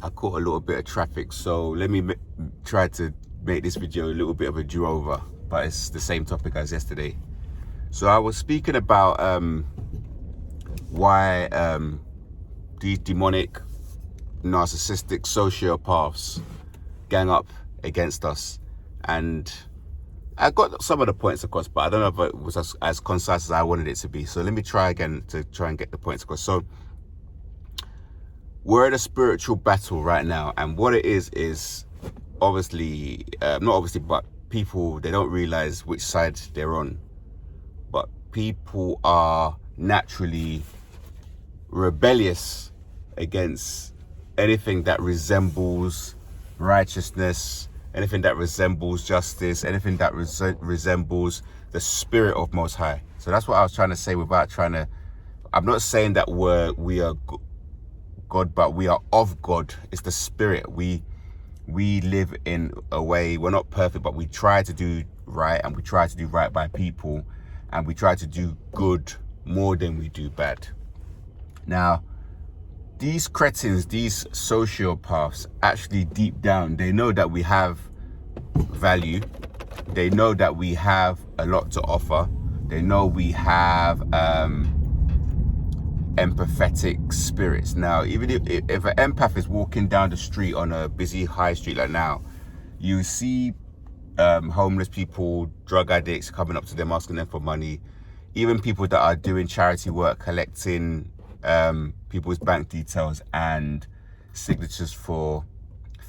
I caught a little bit of traffic, so let me try to make this video a little bit of a do-over, but it's the same topic as yesterday. So I was speaking about why these demonic, narcissistic sociopaths gang up against us, and I got some of the points across, but I don't know if it was as concise as I wanted it to be. So let me try again to try and get the points across. So we're in a spiritual battle right now, and what it is obviously, not obviously, but people, they don't realize which side they're on. But people are naturally rebellious against anything that resembles righteousness, anything that resembles justice, anything that resembles the spirit of Most High. So that's what I was trying to say without trying to, I'm not saying that we are God, but we are of God. It's the spirit. We live in a way, we're not perfect, but we try to do right, and we try to do right by people, and we try to do good more than we do bad. Now, these cretins, these sociopaths, actually deep down, they know that we have value. They know that we have a lot to offer. They know we have empathetic spirits. Now, even if an empath is walking down the street on a busy high street like now, you see homeless people, drug addicts coming up to them, asking them for money. Even people that are doing charity work, collecting people's bank details and signatures for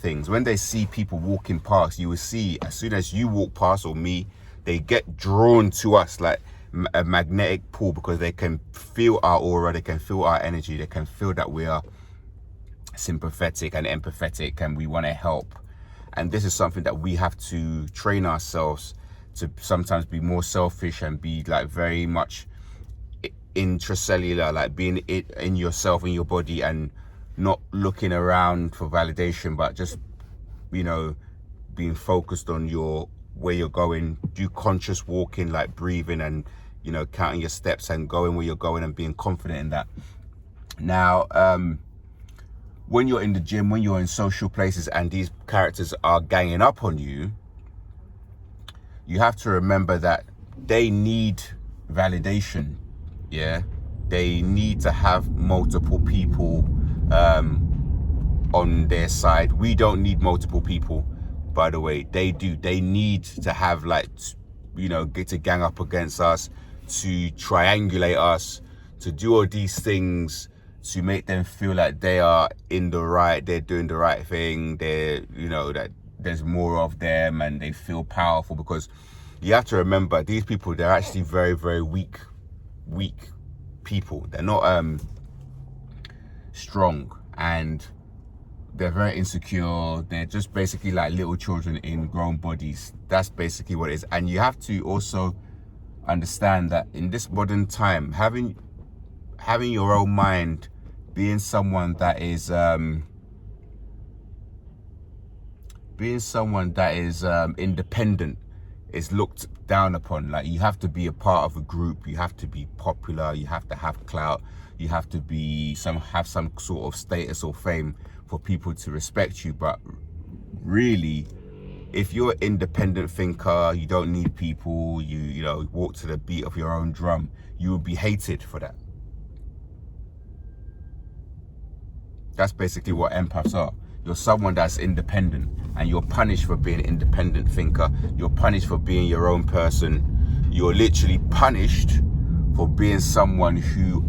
things. When they see people walking past, you will see, as soon as you walk past or me, they get drawn to us like a magnetic pull, because they can feel our aura, they can feel our energy, they can feel that we are sympathetic and empathetic and we want to help. And this is something that we have to train ourselves to sometimes be more selfish and be like very much intracellular, like being in yourself, in your body, and not looking around for validation, but just, you know, being focused on where you're going. Do conscious walking, like breathing and, you know, counting your steps and going where you're going and being confident in that. Now, when you're in the gym, when you're in social places and these characters are ganging up on you, you have to remember that they need validation. Yeah, they need to have multiple people on their side. We don't need multiple people, by the way. They do. They need to have, like, you know, get to gang up against us, to triangulate us, to do all these things to make them feel like they are in the right, they're doing the right thing, they're, you know, that there's more of them and they feel powerful. Because you have to remember, these people, they're actually very, very weak people. They're not strong, and they're very insecure. They're just basically like little children in grown bodies. That's basically what it is. And you have to also understand that in this modern time, having your own mind, being someone that is independent, is looked down upon. Like, you have to be a part of a group, you have to be popular, you have to have clout, you have to have some sort of status or fame for people to respect you. But really, if you're an independent thinker, you don't need people, you know, walk to the beat of your own drum, you will be hated for that. That's basically what empaths are. You're someone that's independent, and you're punished for being an independent thinker. You're punished for being your own person. You're literally punished for being someone who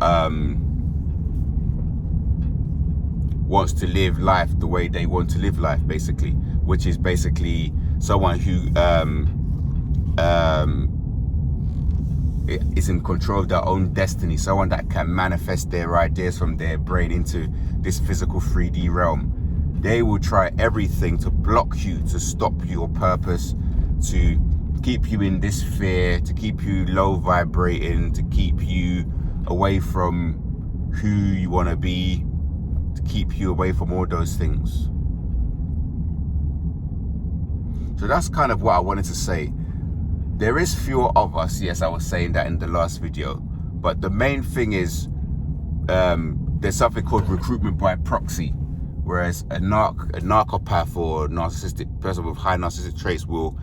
wants to live life the way they want to live life, basically, which is basically someone who is in control of their own destiny, someone that can manifest their ideas from their brain into this physical 3D realm. They will try everything to block you, to stop your purpose, to keep you in this fear, to keep you low vibrating, to keep you away from who you want to be, to keep you away from all those things. So that's kind of what I wanted to say. There is fewer of us, yes, I was saying that in the last video, but the main thing is there's something called recruitment by proxy, Whereas a narcopath or narcissistic person with high narcissistic traits will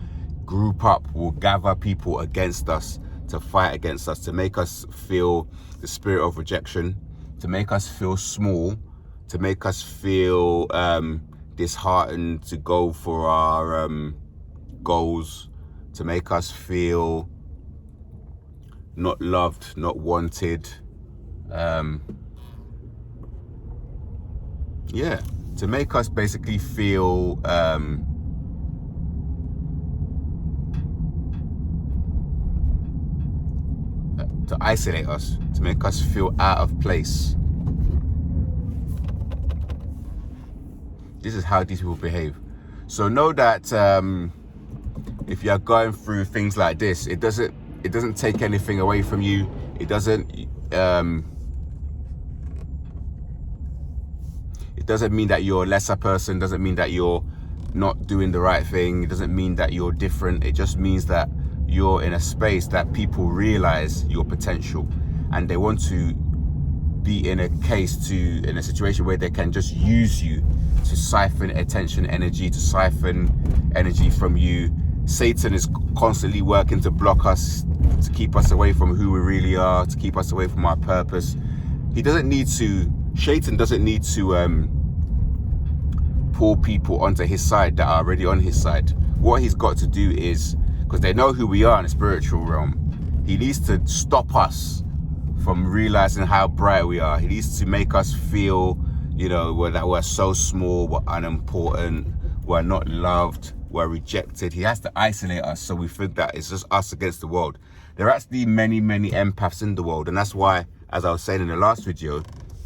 group up, will gather people against us, to fight against us, to make us feel the spirit of rejection, to make us feel small, to make us feel disheartened to go for our goals, to make us feel not loved, not wanted. Yeah, to make us basically feel to isolate us, to make us feel out of place. This is how these people behave. So know that if you're going through things like this, it doesn't take anything away from you. It doesn't mean that you're a lesser person. Doesn't mean that you're not doing the right thing. It doesn't mean that you're different. It just means that you're in a space that people realize your potential, and they want to be in a situation where they can just use you to siphon attention, energy, to siphon energy from you. Satan is constantly working to block us, to keep us away from who we really are, to keep us away from our purpose. Satan doesn't need to pull people onto his side that are already on his side. What he's got to do is, because they know who we are in the spiritual realm, he needs to stop us from realizing how bright we are. He needs to make us feel, that we're so small, we're unimportant, we're not loved, we're rejected. He has to isolate us so we think that it's just us against the world. There are actually many, many empaths in the world, and that's why, as I was saying in the last video,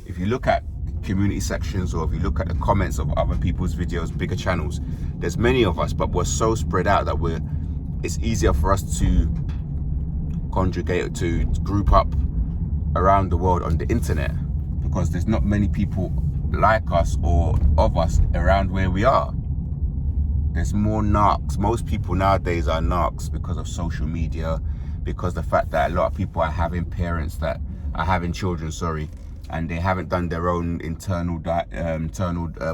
if you look at community sections, or if you look at the comments of other people's videos, bigger channels, there's many of us, but we're so spread out that it's easier for us to congregate, to group up around the world on the internet, because there's not many people like us or of us around where we are. There's more narcs. Most people nowadays are narcs because of social media, because the fact that a lot of people are having parents that are having children, and they haven't done their own internal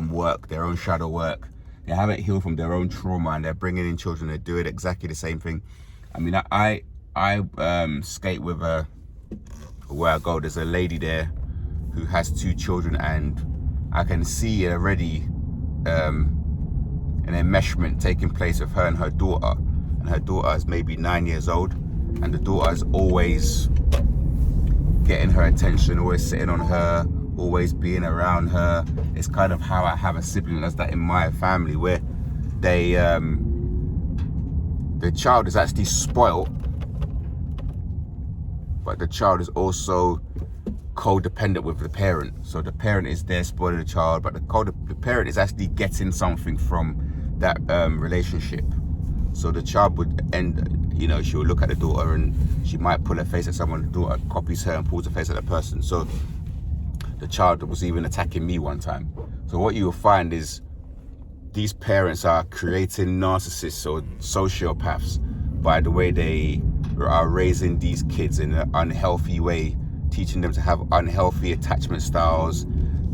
work, their own shadow work. They haven't healed from their own trauma, and they're bringing in children. They're doing exactly the same thing. I mean, I skate with where I go. There's a lady there who has 2 children, and I can see already an enmeshment taking place with her and her daughter. And her daughter is maybe 9 years old, and the daughter is always getting her attention, always sitting on her, always being around her. It's kind of how I have a sibling that's that in my family, where the child is actually spoiled, but the child is also codependent with the parent. So the parent is there spoiling the child, but the parent is actually getting something from that relationship. So the child would she'll look at the daughter and she might pull her face at someone. The daughter copies her and pulls her face at the person. So the child was even attacking me one time. So what you will find is these parents are creating narcissists or sociopaths by the way they are raising these kids in an unhealthy way, teaching them to have unhealthy attachment styles,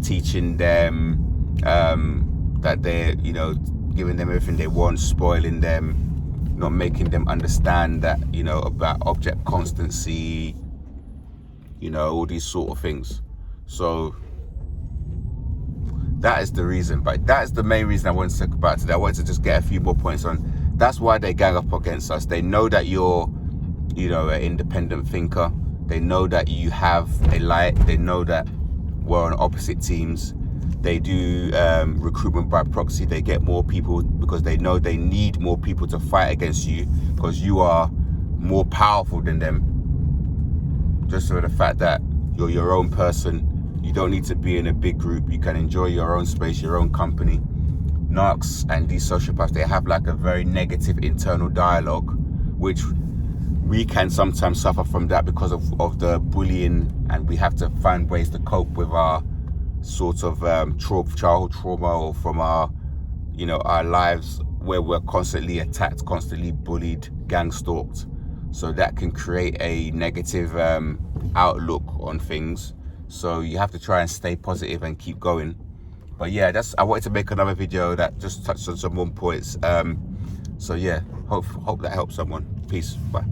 teaching them that they're, giving them everything they want, spoiling them, not making them understand that, about object constancy, all these sort of things. So that is the reason, but that is the main reason I wanted to talk about today. I wanted to just get a few more points on. That's why they gang up against us. They know that you're, an independent thinker. They know that you have a light. They know that we're on opposite teams. They do recruitment by proxy. They get more people because they know they need more people to fight against you, because you are more powerful than them. Just for the fact that you're your own person. You don't need to be in a big group. You can enjoy your own space, your own company. Narcs and these sociopaths, they have like a very negative internal dialogue, which we can sometimes suffer from that because of the bullying, and we have to find ways to cope with our sort of childhood trauma, or from our our lives where we're constantly attacked, constantly bullied, gang stalked. So that can create a negative outlook on things. So you have to try and stay positive and keep going. But yeah, I wanted to make another video that just touched on some more points. So yeah, hope that helps someone. Peace. Bye.